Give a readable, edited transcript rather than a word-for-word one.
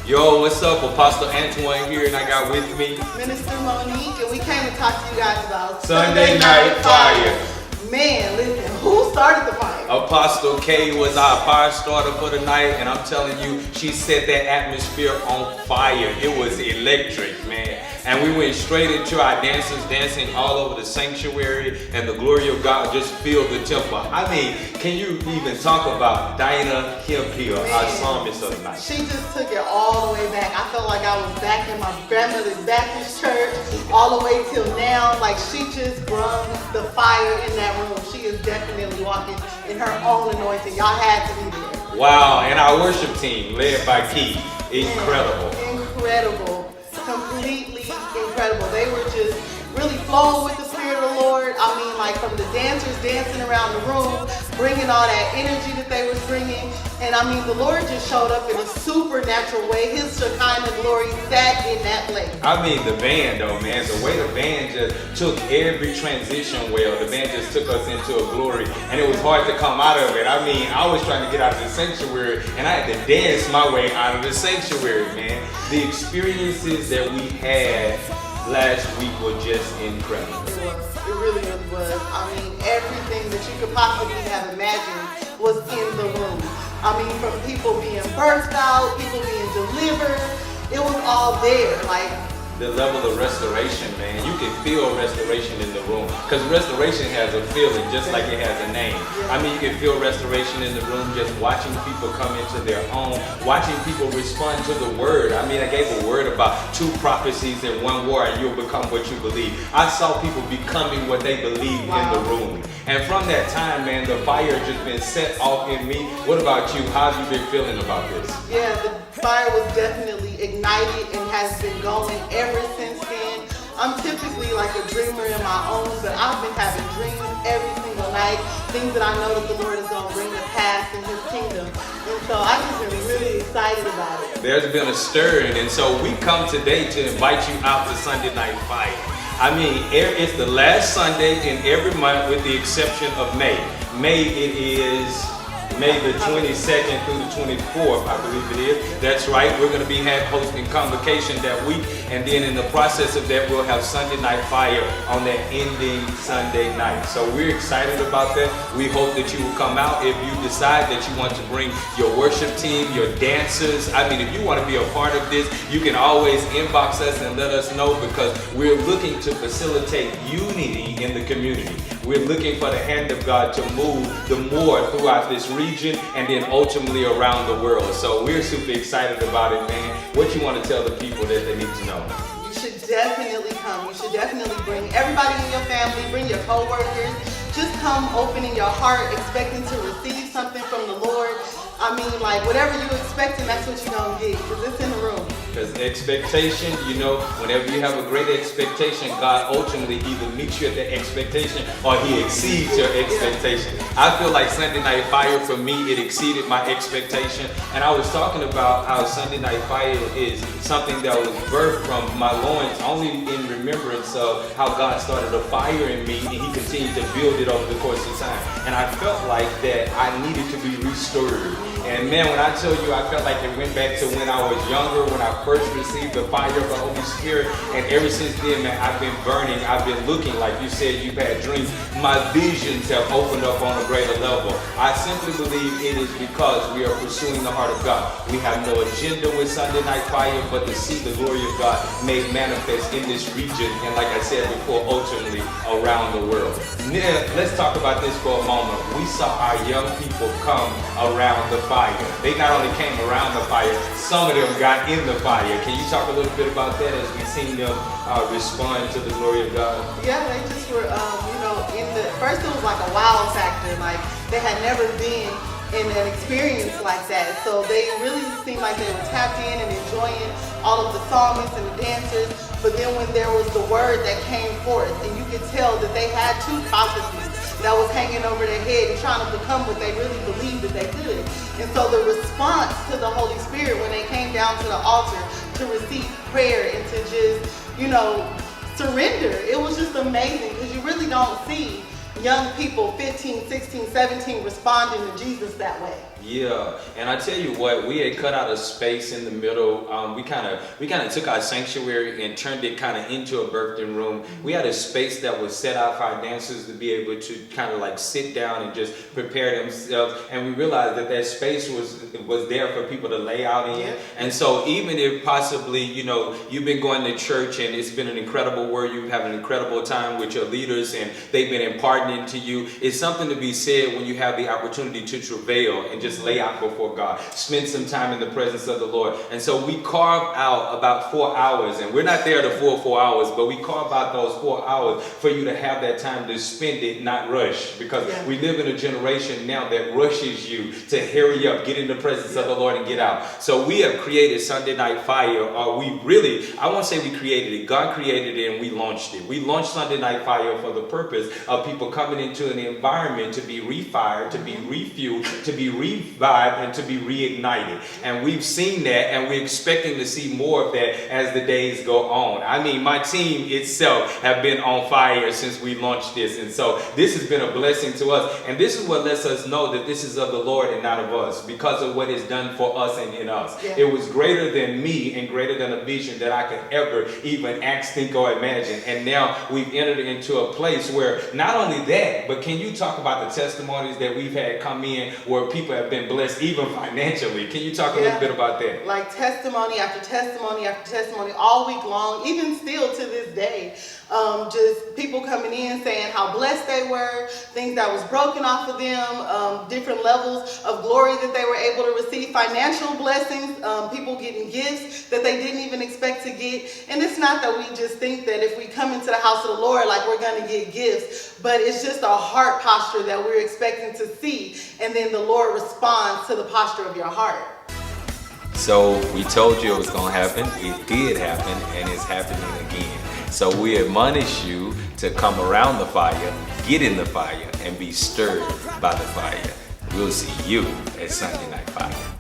Yo, what's up? Apostle Antoine here, and I got with me Minister Monique, and we came to talk to you guys about Sunday Night Fire. Man, listen, who started the fire? Apostle K was our fire starter for the night, and I'm telling you, she set that atmosphere on fire. It was electric, man. And we went straight into our dancers dancing all over the sanctuary, and the glory of God just filled the temple. I mean, can you even talk about Dinah Hemphill, our psalmist of the night? She just took it all the way back. I felt like I was back in my grandmother's Baptist church, all the way till now. Like, she just brung the fire in that room. She is definitely walking in her own anointing. Y'all had to be there. Wow, and our worship team, led by Keith, incredible. Incredible. Completely incredible. They were just really flowing with the Spirit of the Lord. I mean, like, from the dancers dancing around the room, bringing all that energy that they was bringing. And I mean, the Lord just showed up in a supernatural way. His Shekinah glory sat in that place. I mean, the band though, man, the way the band just took every transition well. The band just took us into a glory, and it was hard to come out of it. I mean, I was trying to get out of the sanctuary, and I had to dance my way out of the sanctuary, man. The experiences that we had last week were just incredible. It was. It really, really was. I mean, everything that you could possibly have imagined was in the room. I mean, from people being birthed out, people being delivered, it was all there. Like, the level of restoration, man, you can feel restoration in the room, because restoration has a feeling just like it has a name. I mean, you can feel restoration in the room just watching people come into their own, watching people respond to the word. I mean, I gave a word about 2 prophecies in 1 war, and you'll become what you believe. I saw people becoming what they believed in the room. And from that time, man, the fire has just been set off in me. What about you? How have you been feeling about this? Yeah, the fire was definitely ignited and has been going ever since then. I'm typically like a dreamer in my own, but I've been having dreams every single night, things that I know that the Lord is going to bring to pass in His kingdom. And so I've just been really excited about it. There's been a stirring, and so we come today to invite you out to Sunday Night Fire. I mean, it's the last Sunday in every month with the exception of May. May, it is May the 22nd through the 24th, I believe it is. That's right, we're going to be hosting convocation that week, and then in the process of that, we'll have Sunday Night Fire on that ending Sunday night. So we're excited about that. We hope that you will come out. If you decide that you want to bring your worship team, your dancers, I mean, if you want to be a part of this, you can always inbox us and let us know, because we're looking to facilitate unity in the community. We're looking for the hand of God to move the more throughout this region and then ultimately around the world. So we're super excited about it, man. What you want to tell the people that they need to know? You should definitely come. You should definitely bring everybody in your family, bring your co-workers. Just come opening your heart, expecting to receive something from the Lord. I mean, like, whatever you're expecting, that's what you're going to get, because it's in the room. Because expectation, you know, whenever you have a great expectation, God ultimately either meets you at that expectation or He exceeds your expectation. I feel like Sunday Night Fire, for me, it exceeded my expectation. And I was talking about how Sunday Night Fire is something that was birthed from my loins, only in remembrance of how God started a fire in me, and He continued to build it over the course of time. And I felt like that I needed to be restored. And man, when I tell you, I felt like it went back to when I was younger, when I first received the fire of the Holy Spirit. And ever since then, man, I've been burning. I've been looking, like you said, you've had dreams. My visions have opened up on a greater level. I simply believe it is because we are pursuing the heart of God. We have no agenda with Sunday Night Fire, but to see the glory of God made manifest in this region. And like I said before, ultimately around the world. Now, let's talk about this for a moment. We saw our young people come around the fire. They not only came around the fire, some of them got in the fire. Can you talk a little bit about that as we've seen them respond to the glory of God? Yeah, they just were, first it was like a wow factor. Like, they had never been in an experience like that. So they really seemed like they were tapped in and enjoying all of the psalmists and the dancers. But then when there was the word that came forth, and you could tell that they had 2 prophecies that was hanging over their head and trying to become what they really believed that they could. And so the response to the Holy Spirit when they came down to the altar to receive prayer and to just, surrender, it was just amazing, because you really don't see young people, 15, 16, 17, responding to Jesus that way. Yeah, and I tell you what, we had cut out a space in the middle. We kind of took our sanctuary and turned it kind of into a birthing room. We had a space that was set out for our dancers to be able to kind of like sit down and just prepare themselves. And we realized that that space was there for people to lay out in. Yeah. And so even if possibly, you know, you've been going to church and it's been an incredible word, you've had an incredible time with your leaders and they've been imparting into you, it's something to be said when you have the opportunity to travail and just lay out before God. Spend some time in the presence of the Lord. And so we carve out about 4 hours, and we're not there the full 4 hours, but we carve out those 4 hours for you to have that time to spend it, not rush. Because we live in a generation now that rushes you to hurry up, get in the presence of the Lord and get out. So we have created Sunday Night Fire, or we really, I won't say we created it, God created it and we launched it. We launched Sunday Night Fire for the purpose of people coming into an environment to be refired, to be refueled, to be revived, and to be reignited. And we've seen that, and we're expecting to see more of that as the days go on. I mean, my team itself have been on fire since we launched this. And so this has been a blessing to us. And this is what lets us know that this is of the Lord and not of us, because of what it's done for us and in us. Yeah. It was greater than me and greater than a vision that I could ever even ask, think, or imagine. And now we've entered into a place where not only that, but can you talk about the testimonies that we've had come in where people have been blessed even financially? Can you talk a little bit about that? Like testimony after testimony after testimony all week long, even still to this day. Just people coming in saying how blessed they were, things that was broken off of them, different levels of glory that they were able to receive, financial blessings, people getting gifts that they didn't even expect to get. And it's not that we just think that if we come into the house of the Lord, like we're going to get gifts, but it's just a heart posture that we're expecting to see. And then the Lord responds to the posture of your heart. So we told you it was going to happen. It did happen, and it's happening again. So we admonish you to come around the fire, get in the fire, and be stirred by the fire. We'll see you at Sunday Night Fire.